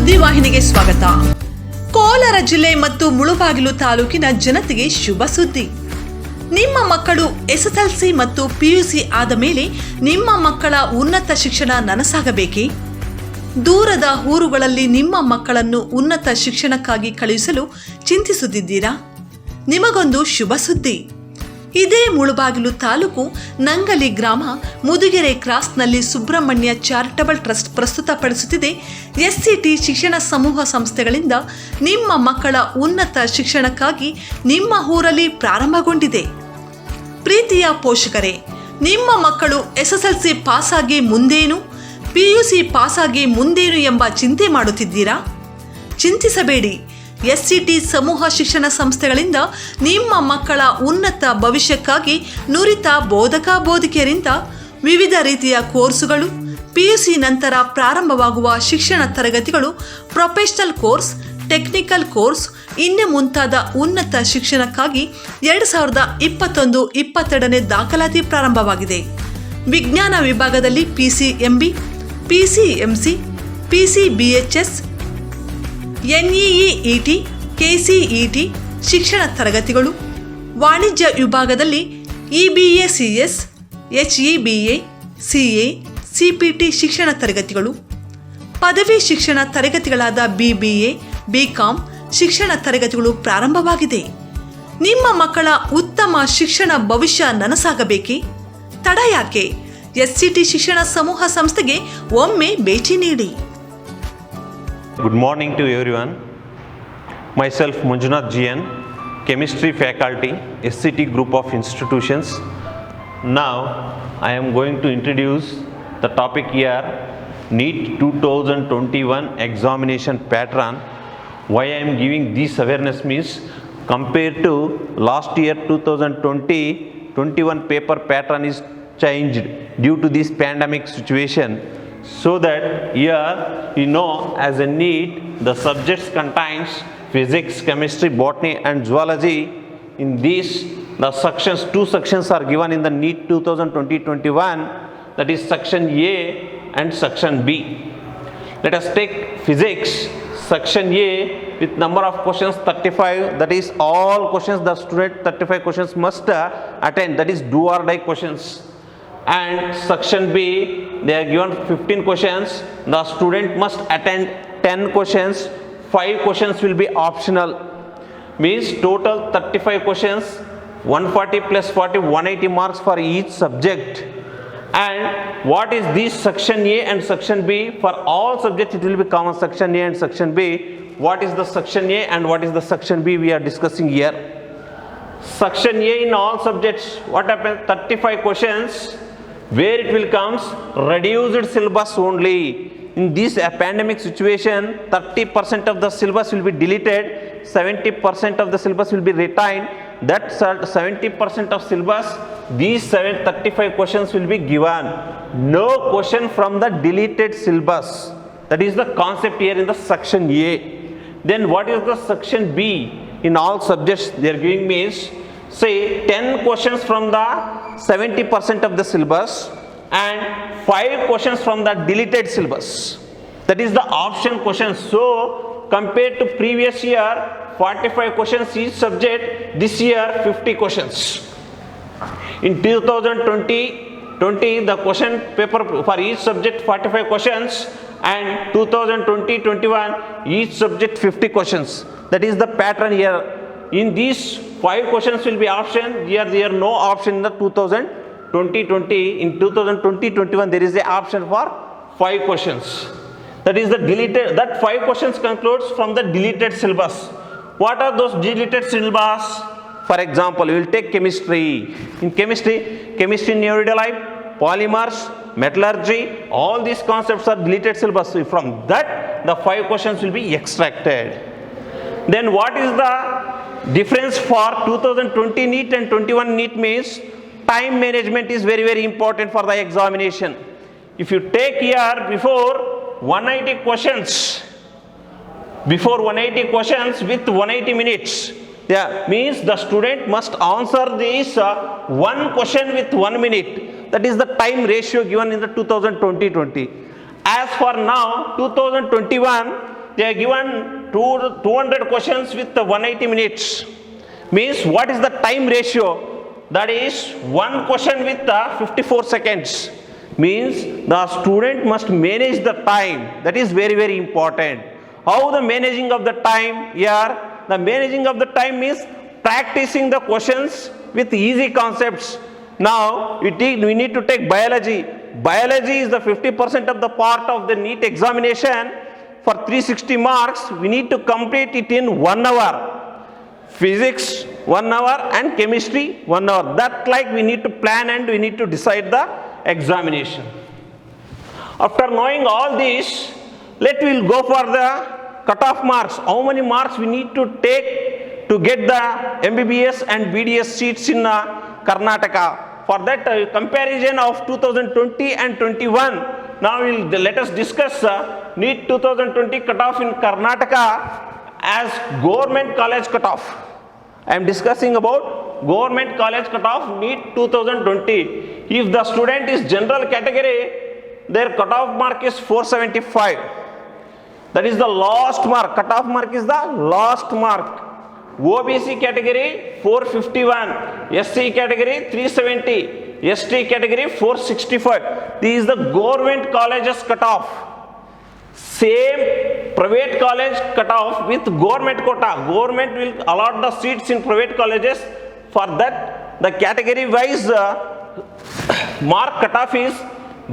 ಸುದ್ದಿವಾಹಿನಿಗೆ ಸ್ವಾಗತ. ಕೋಲಾರ ಜಿಲ್ಲೆ ಮತ್ತು ಮುಳುಬಾಗಿಲು ತಾಲೂಕಿನ ಜನತೆಗೆ ಶುಭ ಸುದ್ದಿ. ನಿಮ್ಮ ಮಕ್ಕಳು ಎಸ್ಎಸ್ಎಲ್ಸಿ ಮತ್ತು ಪಿಯುಸಿ ಆದ ಮೇಲೆ ನಿಮ್ಮ ಮಕ್ಕಳ ಉನ್ನತ ಶಿಕ್ಷಣ ನನಸಾಗಬೇಕೇ? ದೂರದ ಊರುಗಳಲ್ಲಿ ನಿಮ್ಮ ಮಕ್ಕಳನ್ನು ಉನ್ನತ ಶಿಕ್ಷಣಕ್ಕಾಗಿ ಕಳುಹಿಸಲು ಚಿಂತಿಸುತ್ತಿದ್ದೀರಾ? ನಿಮಗೊಂದು ಶುಭ ಸುದ್ದಿ. ಇದೇ ಮುಳುಬಾಗಿಲು ತಾಲೂಕು ನಂಗಲಿ ಗ್ರಾಮ ಮುದುಗೆರೆ ಕ್ರಾಸ್ನಲ್ಲಿ ಸುಬ್ರಹ್ಮಣ್ಯ ಚಾರಿಟಬಲ್ ಟ್ರಸ್ಟ್ ಪ್ರಸ್ತುತಪಡಿಸುತ್ತಿದೆ ಎಸ್ಸಿಟಿ ಶಿಕ್ಷಣ ಸಮೂಹ ಸಂಸ್ಥೆಗಳಿಂದ ನಿಮ್ಮ ಮಕ್ಕಳ ಉನ್ನತ ಶಿಕ್ಷಣಕ್ಕಾಗಿ ನಿಮ್ಮ ಊರಲ್ಲಿ ಪ್ರಾರಂಭಗೊಂಡಿದೆ. ಪ್ರೀತಿಯ ಪೋಷಕರೇ, ನಿಮ್ಮ ಮಕ್ಕಳು ಎಸ್ಎಸ್ಎಲ್ಸಿ ಪಾಸಾಗಿ ಮುಂದೇನು, ಪಿಯುಸಿ ಪಾಸಾಗಿ ಮುಂದೇನು ಎಂಬ ಚಿಂತೆ ಮಾಡುತ್ತಿದ್ದೀರಾ? ಚಿಂತಿಸಬೇಡಿ. ಎಸ್ಸಿಟಿ ಸಮೂಹ ಶಿಕ್ಷಣ ಸಂಸ್ಥೆಗಳಿಂದ ನಿಮ್ಮ ಮಕ್ಕಳ ಉನ್ನತ ಭವಿಷ್ಯಕ್ಕಾಗಿ ನುರಿತ ಬೋಧಕ ಬೋಧಕಿಯರಿಂದ ವಿವಿಧ ರೀತಿಯ ಕೋರ್ಸುಗಳು, ಪಿಯುಸಿ ನಂತರ ಪ್ರಾರಂಭವಾಗುವ ಶಿಕ್ಷಣ ತರಗತಿಗಳು, ಪ್ರೊಫೆಷನಲ್ ಕೋರ್ಸ್, ಟೆಕ್ನಿಕಲ್ ಕೋರ್ಸ್ ಇನ್ನೂ ಮುಂತಾದ ಉನ್ನತ ಶಿಕ್ಷಣಕ್ಕಾಗಿ 2021-22ನೇ ದಾಖಲಾತಿ ಪ್ರಾರಂಭವಾಗಿದೆ. ವಿಜ್ಞಾನ ವಿಭಾಗದಲ್ಲಿ PCMB, PCMC, PCBHS, NEET, KCET ಶಿಕ್ಷಣ ತರಗತಿಗಳು, ವಾಣಿಜ್ಯ ವಿಭಾಗದಲ್ಲಿ EBACS, HEBA, CA, CPT ಶಿಕ್ಷಣ ತರಗತಿಗಳು, ಪದವಿ ಶಿಕ್ಷಣ ತರಗತಿಗಳಾದ BBA, BCom ಶಿಕ್ಷಣ ತರಗತಿಗಳು ಪ್ರಾರಂಭವಾಗಿದೆ. ನಿಮ್ಮ ಮಕ್ಕಳ ಉತ್ತಮ ಶಿಕ್ಷಣ ಭವಿಷ್ಯ ನನಸಾಗಬೇಕೇ? ತಡ ಯಾಕೆ? ಎಸ್ಸಿಟಿ ಶಿಕ್ಷಣ ಸಮೂಹ ಸಂಸ್ಥೆಗೆ ಒಮ್ಮೆ ಭೇಟಿ ನೀಡಿ. Good morning to everyone. Myself Manjunath GN, Chemistry Faculty, SCT Group of Institutions. Now I am going to introduce the topic here, NEET 2021 examination pattern. Why I am giving this awareness means compared to last year 2020-21 paper pattern is changed due to this pandemic situation. So that here you know as a NEET the subjects contains physics, chemistry, botany and zoology. In these the sections, two sections are given in the NEET 2020-21, that is section A and section B. Let us take physics section A with number of questions 35, that is all questions the student 35 questions must attend, that is do or die questions. And section B, they are given 15 questions, the student must attend 10 questions, 5 questions will be optional, means total 35 questions, 140 plus 40, 180 marks for each subject. And what is this section A and section B? For all subjects it will be common, section A and section B. What is the section A and what is the section B we are discussing here? Section A in all subjects, what happens? 35 questions, where it will comes reduced syllabus only. In this pandemic situation, 30% of the syllabus will be deleted, 70% of the syllabus will be retained. That 70% of syllabus, these 35 questions will be given. No question from the deleted syllabus. That is the concept here in the section A. Then what is the section B? In all subjects they are giving means, say 10 questions from the 70% of the syllabus and 5 questions from the deleted syllabus. That is the option questions. So compared to previous year 45 questions each subject, this year 50 questions. In 2020 the question paper for each subject 45 questions and 2020-21 each subject 50 questions. That is the pattern here. In these 5 questions will be option, here there are no option in the 2020. In 2020-21 there is a option for 5 questions. That is the deleted, that 5 questions concludes from the deleted syllabus. What are those deleted syllabus? For example, we will take chemistry. In chemistry in everyday life, polymers, metallurgy, all these concepts are deleted syllabus. So from that the 5 questions will be extracted. Then what is the difference for 2020 NEET and 21 NEET means time management is very important for the examination. If you take here before 180 questions with 180 minutes, means the student must answer this one question with 1 minute. That is the time ratio given in the 2020. As for now 2021 they are given 200 questions with 180 minutes. Means what is the time ratio? That is one question with 54 seconds. Means the student must manage the time. That is very, very important. How the managing of the time? Here, the managing of the time means practicing the questions with easy concepts. Now, we need to take biology. Biology is the 50% of the part of the NEET examination. For 360 marks, we need to complete it in 1 hour. Physics 1 hour and chemistry 1 hour. That like we need to plan and we need to decide the examination. After knowing all this, let we'll go for the cutoff marks. How many marks we need to take to get the MBBS and BDS seats in Karnataka? For that comparison of 2020 and 21, now let us discuss NEET 2020 cutoff in Karnataka as government college cutoff. I am discussing about government college cutoff NEET 2020. If the student is general category, their cutoff mark is 475. That is the last mark. Cutoff mark is the last mark. OBC category 451, SC category 370, ST category 465. This is the government colleges cutoff. Same private college cutoff with government quota. Government will allot the seats in private colleges. For that, the category wise mark cutoff is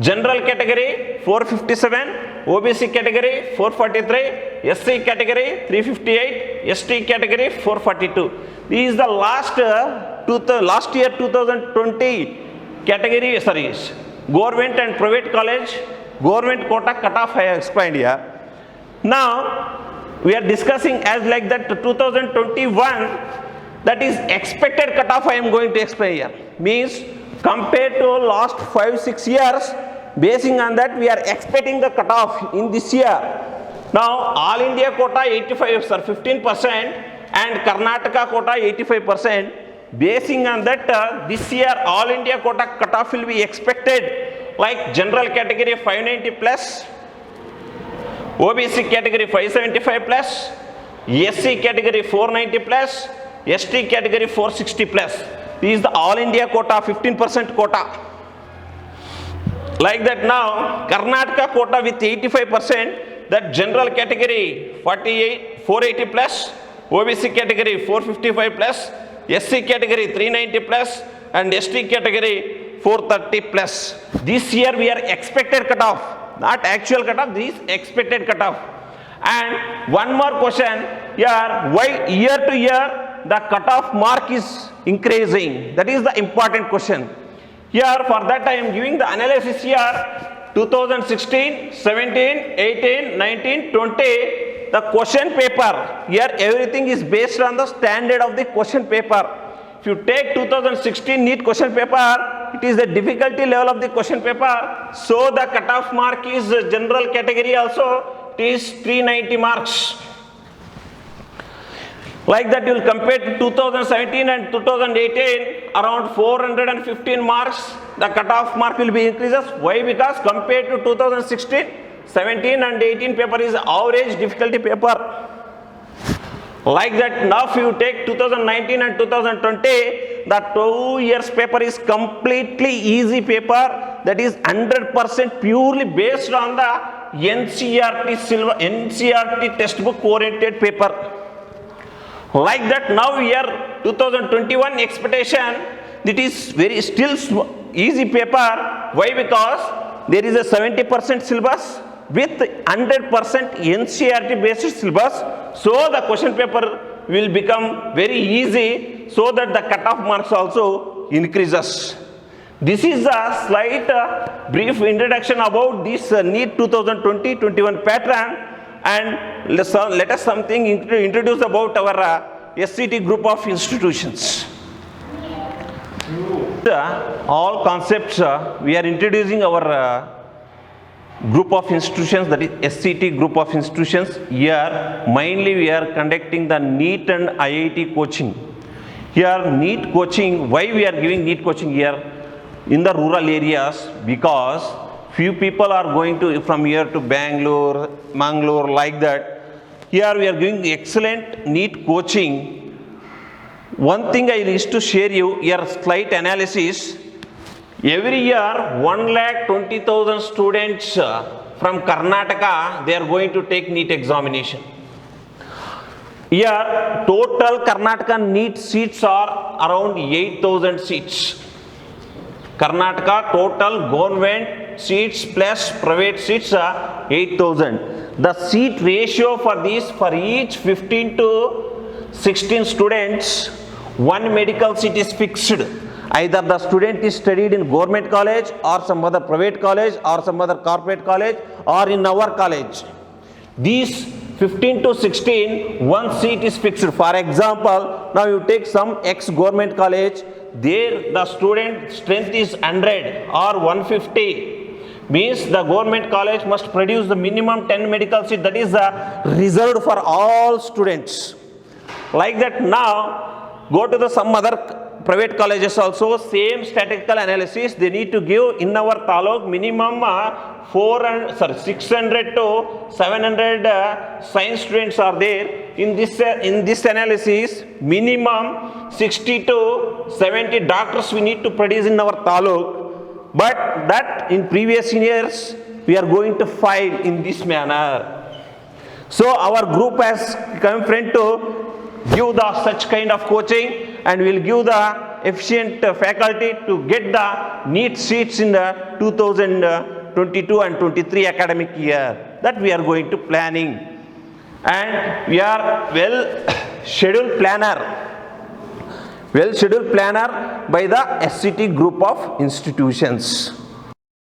general category 457, OBC category 443, SC category 358, ST category 442. This is the last year 2020 category, government and private college, government quota cutoff I have explained here. Now, we are discussing as like that 2021, that is expected cutoff I am going to explain here. Means compared to last 5-6 years, basing on that we are expecting the cutoff in this year. Now all India quota 15% and Karnataka quota 85%. Basing on that this year all India quota cutoff will be expected like general category 590 plus, OBC category 575 plus, SC category 490 plus, ST category 460 plus. This is the all India quota, 15% quota. Like that now, Karnataka quota with 85%, that general category 480 plus, OBC category 455 plus, SC category 390 plus, and ST category 430 plus. This year we are expected cutoff, not actual cutoff, this is expected cutoff. And one more question here, why year to year the cutoff mark is increasing? That is the important question. Here for that I am giving the analysis here 2016, 17, 18, 19, 20, the question paper. Here everything is based on the standard of the question paper. If you take 2016 NEET question paper, it is the difficulty level of the question paper. So the cutoff mark is general category also, it is 390 marks. Like that you will compare to 2017 and 2018, around 415 marks, the cutoff mark will be increases. Why? Because compared to 2016, 17 and 18 paper is average difficulty paper. Like that now if you take 2019 and 2020, the 2 years paper is completely easy paper, that is 100% purely based on the NCERT textbook oriented paper. Like that now we are 2021 expectation, it is very still easy paper. Why? Because there is a 70% syllabus with 100% NCERT based syllabus. So the question paper will become very easy, so that the cutoff marks also increases. This is a slight brief introduction about this NEET 2020-21 pattern, and let us something introduce about our SCT group of institutions. All concepts we are introducing our group of institutions, that is SCT group of institutions. Here mainly we are conducting the NEET and IIT coaching. Here NEET coaching, why we are giving NEET coaching here in the rural areas? Because few people are going to from here to Bangalore, Mangalore, like that. Here we are giving excellent NEET coaching. One thing I wish to share you here, slight analysis. Every year 1,20,000 students from Karnataka, they are going to take NEET examination. Here total Karnataka NEET seats are around 8,000 seats. Karnataka total government seats plus private seats are 8,000. The seat ratio for these, for each 15 to 16 students, one medical seat is fixed. Either the student is studied in government college or some other private college or some other corporate college or in our college. These 15 to 16, one seat is fixed. For example, now you take some ex-government college, there the student strength is 100 or 150. Means the government college must produce the minimum 10 medical seat, that is reserved for all students. Like that, now go to the some other private colleges also, same statistical analysis, they need to give in our taluk minimum 600 to 700 science students are there. In this analysis, minimum 60 to 70 doctors we need to produce in our taluk. But that in previous years we are going to file in this manner. So our group has come friend to give the such kind of coaching, and will give the efficient faculty to get the NEET seats in the 2022 and 23 academic year. That we are going to planning, and we are well scheduled planner by the SCT group of institutions.